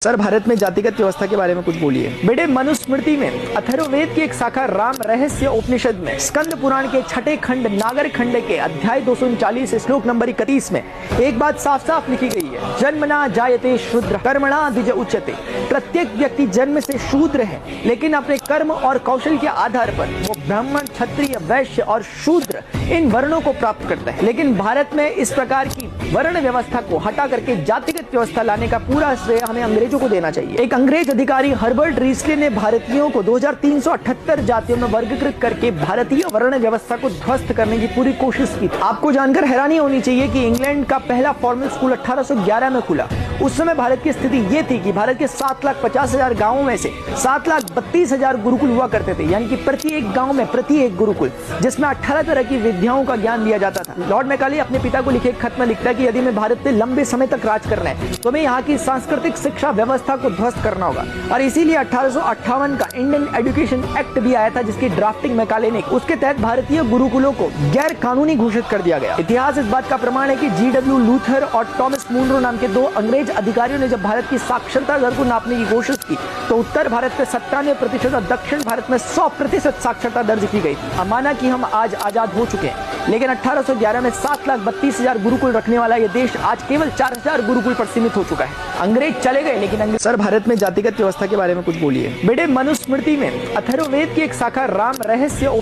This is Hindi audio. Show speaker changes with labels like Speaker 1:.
Speaker 1: सर, भारत में जातिगत व्यवस्था के बारे में कुछ बोलिए। बेटे, मनुस्मृति में अथर्ववेद की एक शाखा राम रहस्य उपनिषद में स्कंद पुराण के छठे खंड नागर खंड के अध्याय 239 श्लोक नंबर 31 में एक बात साफ साफ लिखी गई है, जन्मना जायते शूद्र कर्मणा द्विज उच्यते। प्रत्येक व्यक्ति जन्म से शूद्र है, लेकिन अपने कर्म और कौशल के आधार पर वो ब्राह्मण, क्षत्रिय, वैश्य और शूद्र इन वर्णों को प्राप्त करता है। लेकिन भारत में इस प्रकार की वर्ण व्यवस्था को हटा करके जातिगत व्यवस्था लाने का पूरा श्रेय हमें अंग्रेजों को देना चाहिए। एक अंग्रेज अधिकारी हर्बर्ट रीसले ने भारतीयों को 2378 जातियों में वर्गीकृत करके भारतीय वर्ण व्यवस्था को ध्वस्त करने की पूरी कोशिश की। आपको जानकर हैरानी होनी चाहिए कि इंग्लैंड का पहला फॉर्मल स्कूल 1811 में खुला। उस समय भारत की स्थिति ये थी कि भारत के 7,50,000 गांवों में से 7,32,000 गुरुकुल हुआ करते थे, यानी कि प्रति एक गांव में प्रति एक गुरुकुल, जिसमें 18 तरह की विद्याओं का ज्ञान दिया जाता था। लॉर्ड मैकाले अपने पिता को लिखे एक खत में लिखता है कि यदि मैं भारत में लंबे समय तक राज करना है तो मैं यहाँ की सांस्कृतिक शिक्षा व्यवस्था को ध्वस्त करना होगा। और इसीलिए 1858 का इंडियन एजुकेशन एक्ट भी आया था, जिसकी ड्राफ्टिंग मैकाले ने। उसके तहत भारतीय गुरुकुलों को गैर कानूनी घोषित कर दिया गया। इतिहास इस बात का प्रमाण है कि GW लूथर और टॉमस मुनरो नाम के दो अंग्रेज अधिकारियों ने जब भारत की साक्षरता दर को नापने की कोशिश की तो उत्तर भारत में 97% और दक्षिण भारत में 100% साक्षरता दर्ज की गई। माना कि हम आज आजाद हो चुके हैं, लेकिन 1811 में 7,32,000 गुरुकुल रखने वाला यह देश आज केवल 4,000 गुरुकुल पर सीमित हो चुका है। अंग्रेज चले गए, लेकिन सर, भारत में जातिगत व्यवस्था के बारे में कुछ बोलिए। बेटे, मनुस्मृति में अथर्ववेद की एक शाखा राम रहस्य